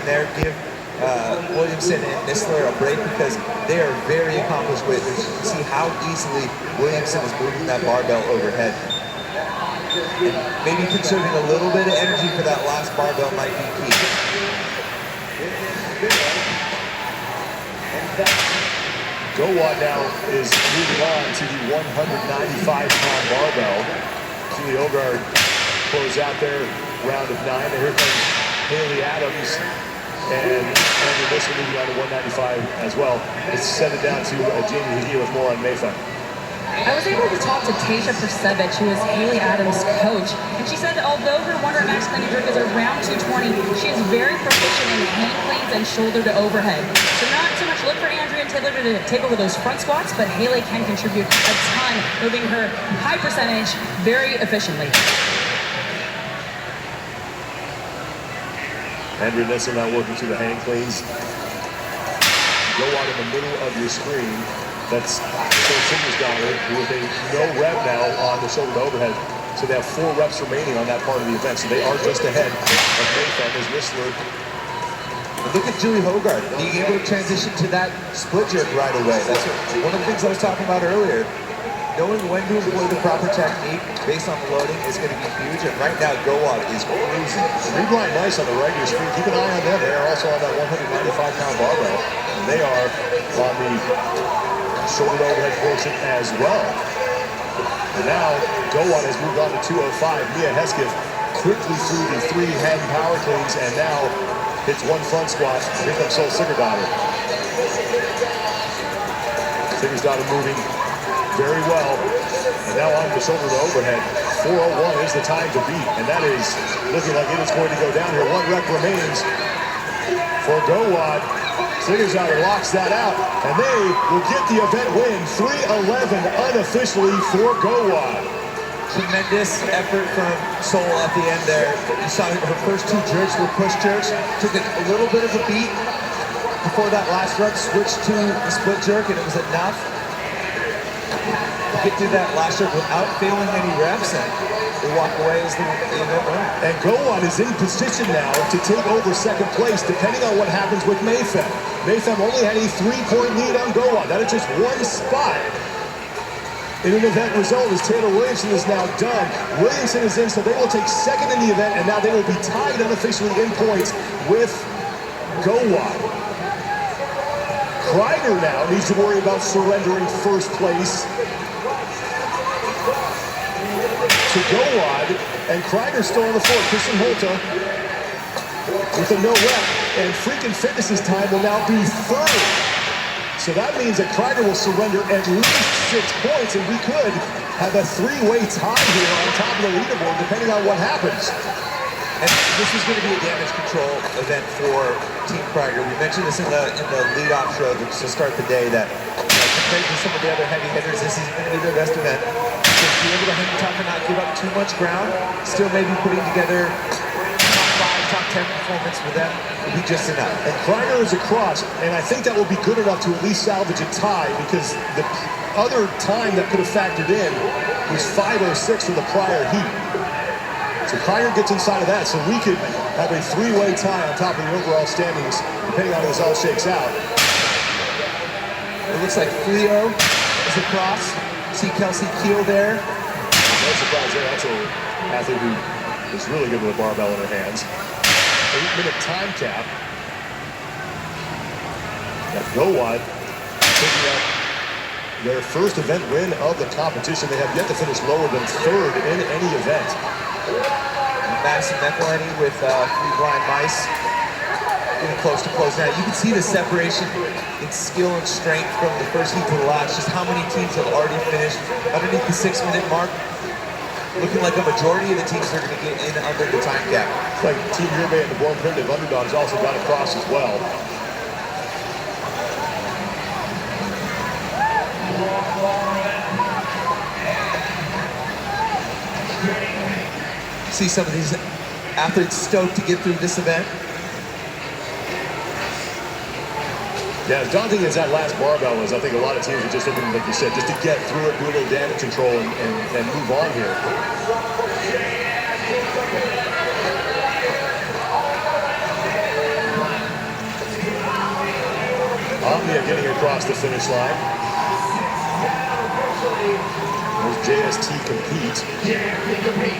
there. Give Williamson and Nisler a break because they are very accomplished weightlifters. You can see how easily Williamson is moving that barbell overhead. And maybe conserving a little bit of energy for that last barbell might be key. Gowad now is moving on to the 195-pound barbell. Julie Ogard close out their round of 9. And here comes Haley Adams and Andrew Nisler moving on to 195 as well. Let's send it down to Jamie Hagee with more on Metcon. I was able to talk to Tasha Persevich, who is Haley Adams' coach, and she said although her wonder max clean and jerk is around 220, she is very proficient in hand cleans and shoulder to overhead. So not so much look for Andrea and Taylor to take over those front squats, but Haley can contribute a ton, moving her high percentage very efficiently. Andrea Nisler now working through the hand cleans. Go out in the middle of your screen. That's Singer's daughter with a no rep now on the shoulder to overhead. So they have 4 reps remaining on that part of the event. So they are just ahead of Metcon as Nisler. And look at Julie Hogard being able to transition to that split jerk right away. That's one of the things I was talking about earlier. Knowing when to employ the proper technique based on the loading is going to be huge. And right now, Gowad is cruising. 3 blind mice on the right of your screen. Keep an eye on them. They are also on that 195-pound barbell. And they are on the shoulder to overhead portion as well. And now Gowad has moved on to 205. Mia Hesketh quickly through the 3 hand power cleans and now hits 1 front squat. Here comes Sol Sigurdardottir. Sigurdardottir moving very well. And now on the shoulder to overhead. 401 is the time to beat. And that is looking like it is going to go down here. 1 rep remains for Gowad. Sigurdardottir locks that out, and they will get the event win. 3:11 unofficially for Gowad. Tremendous effort from Sol at the end there. You saw her first 2 jerks were push jerks. Took a little bit of a beat before that last rep, switched to the split jerk, and it was enough to get through that last jerk without failing any reps, and they walk away as the event winner. And Gowad is in position now to take over second place, depending on what happens with Metcon. Metcon only had a 3-point lead on Gowad. That is just 1 spot in an event result as Taylor Williamson is now done. Williamson is in, so they will take second in the event, and now they will be tied unofficially in points with Gowad. Kreider now needs to worry about surrendering first place to Gowad, and Kreider still on the floor. Christian Holta with a no rep, and Freakin' Fitness's time will now be 3rd. So that means that Kreider will surrender at least 6 points, and we could have a 3-way tie here on top of the leaderboard, depending on what happens. And this is going to be a damage control event for Team Kreider. We mentioned this in the lead-off show to start the day that compared to some of the other heavy hitters, this is going to be their best event. Just be able to hang tough and not give up too much ground. Still maybe putting together top 10 performance for them will be just enough. And Kreider is across, and I think that will be good enough to at least salvage a tie, because the other time that could have factored in was 5:06 from the prior heat. So Kreider gets inside of that, so we could have a 3-way tie on top of the overall standings, depending on how this all shakes out. It looks like Fleo is across. See Kelsey Keel there. No surprise there. That's an athlete who is really good with a barbell in her hands. 8-minute time cap. Got Gowad picking up their first event win of the competition. They have yet to finish lower than 3rd in any event. Madison McElhenney with 3 blind mice. Getting close to close now. You can see the separation in skill and strength from the first heat to the last. Just how many teams have already finished underneath the 6-minute mark. Looking like a majority of the teams are going to get in under the time cap. It's like Team Urbay and the Born Primitive Underdogs also got across as well. See some of these athletes stoked to get through this event. Yeah, as daunting as that last barbell is, I think a lot of teams are just looking, like you said, just to get through it, do a little damage control, and move on here. Mia getting across the finish line. There's JST compete. JST compete.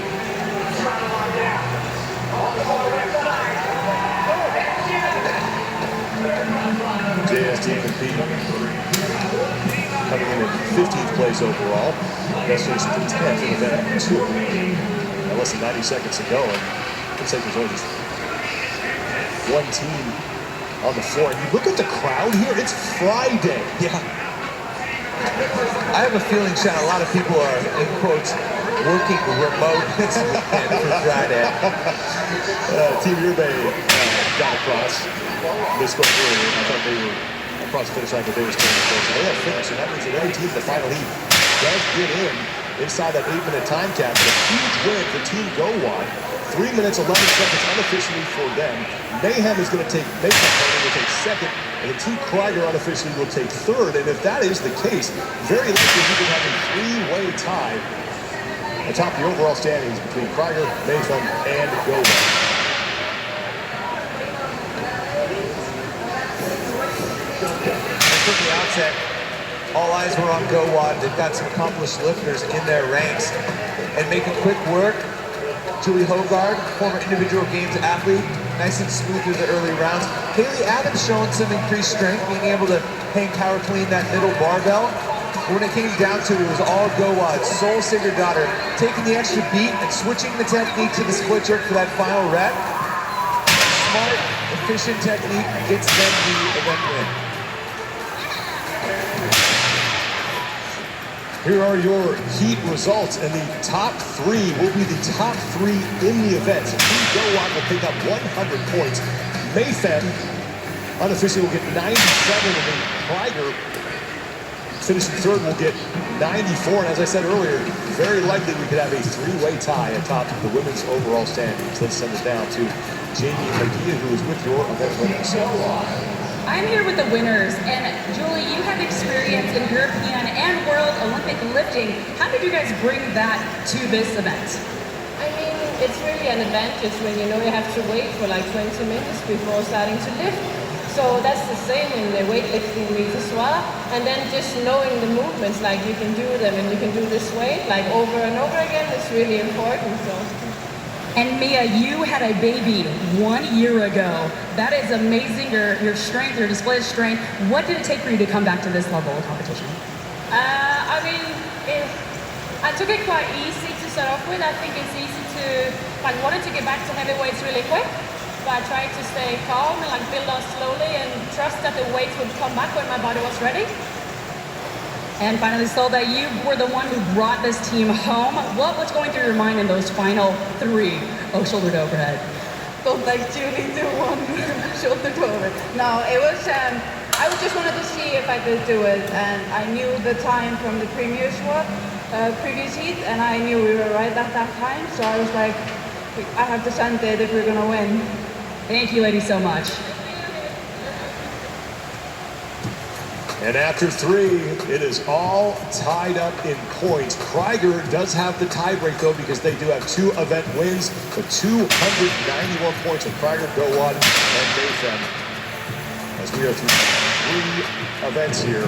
Coming in at 15th place overall. Best finish at 10th in event 2. Less than 90 seconds to go. And it looks like there's only just one team on the floor. And you look at the crowd here, it's Friday. Yeah. I have a feeling, Sean, a lot of people are, in quotes, working remote this weekend for Friday. Team Urbay got across. They spoke earlier. I thought they were across the finish line, but they were still in the course. So they have finished, and that means that every team in the final heat does get in inside that 8-minute time cap. And a huge win for Team Gowon. 3 minutes, 11 seconds unofficially for them. Mayhem is going to take Metcon will take second, and the Team Krieger unofficially will take third. And if that is the case, very likely we could have a three-way tie atop the overall standings between Krieger, Metcon, and Gowon. From the outset, all eyes were on Gowon. They've got some accomplished lifters in their ranks. And making quick work, Julie Hogard, former individual games athlete, nice and smooth through the early rounds. Haley Adams showing some increased strength, being able to hang power clean that middle barbell. But when it came down to it, it was all Gowon's Soul Singer daughter taking the extra beat and switching the technique to the split jerk for that final rep. Smart, efficient technique gets them the event win. Here are your heat results, and the top three will be the top three in the event. So Team Gowon will pick up 100 points. Mayfen unofficially will get 97, and then Krieger, finishing third, will get 94. And as I said earlier, very likely we could have a three-way tie atop the women's overall standings. Let's send it down to Jamie Magia, who is with your event winners. I'm here with the winners, and Julie, you have experience in European and World Olympic lifting. How did you guys bring that to this event? I mean, it's really an advantage when you know you have to wait for like 20 minutes before starting to lift. So that's the same in the weightlifting meets as well. And then just knowing the movements, like you can do them and you can do this weight like over and over again, is really important. So. And Mia, you had a baby 1 year ago. That is amazing, your strength, your display of strength. What did it take for you to come back to this level of competition? I mean, I took it quite easy to start off with. I think it's easy to, like, wanted to get back to heavyweights really quick, but I tried to stay calm and like build up slowly and trust that the weights would come back when my body was ready. And finally, Solda, you were the one who brought this team home. What was going through your mind in those final three shoulder to overhead? Don't like Julie do one shoulder to overhead. No, it was, I just wanted to see if I could do it. And I knew the time from the previous heat, and I knew we were right at that time. So I was like, I have to send it if we're going to win. Thank you, ladies, so much. And after three, it is all tied up in points. Krieger does have the tiebreak, though, because they do have two event wins, but 291 points of Krieger, Gowon, and Mayfen. As we are through three events here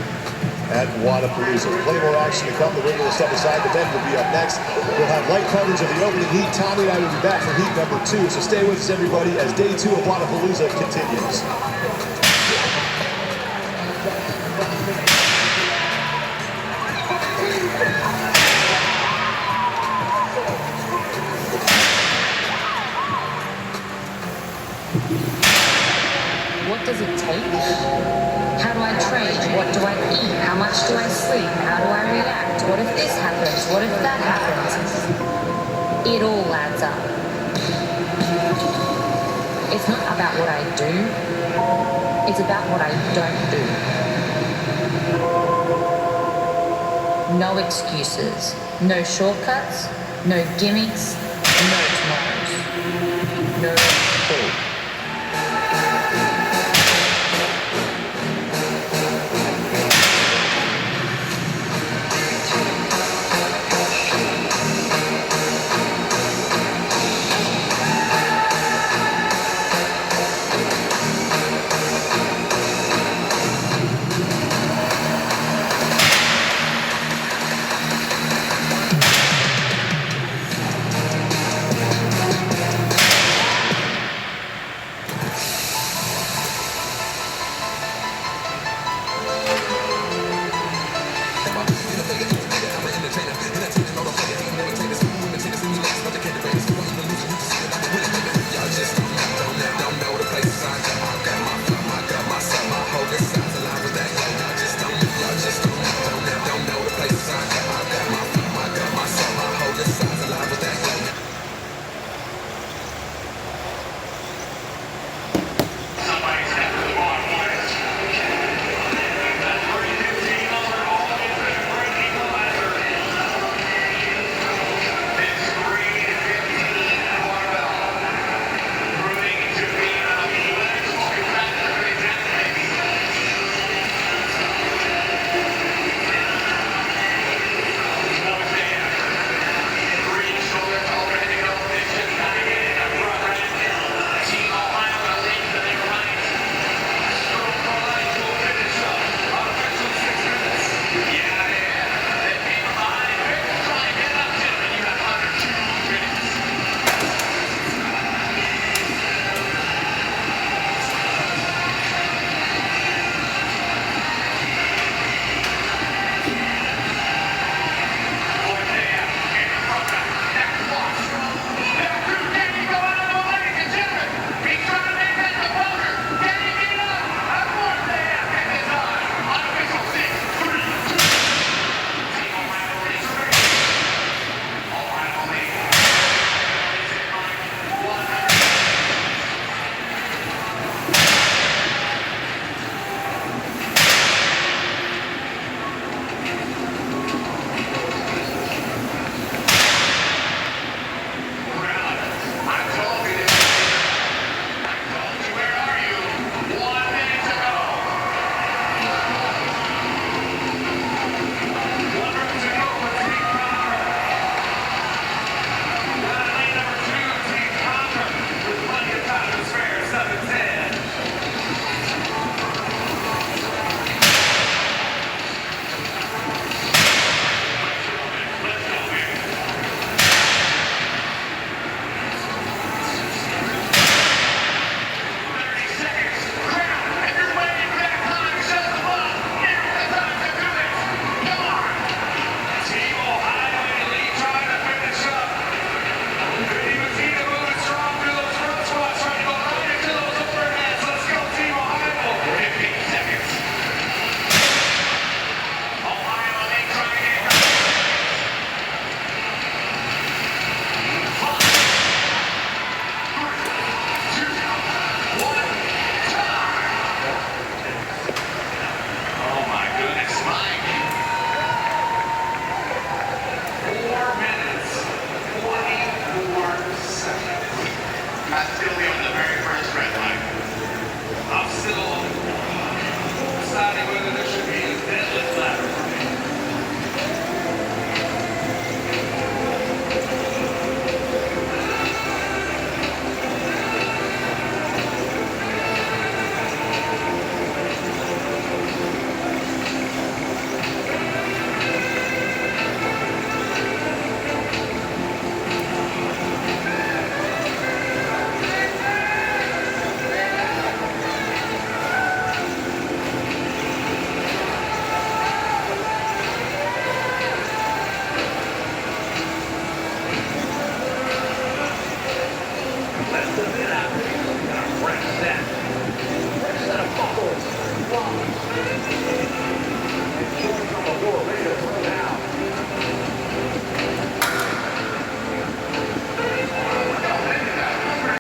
at Wodapalooza. Plenty more action to come. The winner will step aside. The men will be up next. We'll have light coverage of the opening heat. Tommy and I will be back for heat number 2. So stay with us, everybody, as day 2 of Wodapalooza continues. What does it take? How do I train? What do I eat? How much do I sleep? How do I react? What if this happens? What if that happens? It all adds up. It's not about what I do. It's about what I don't do. No excuses. No shortcuts. No gimmicks. No tomorrows. No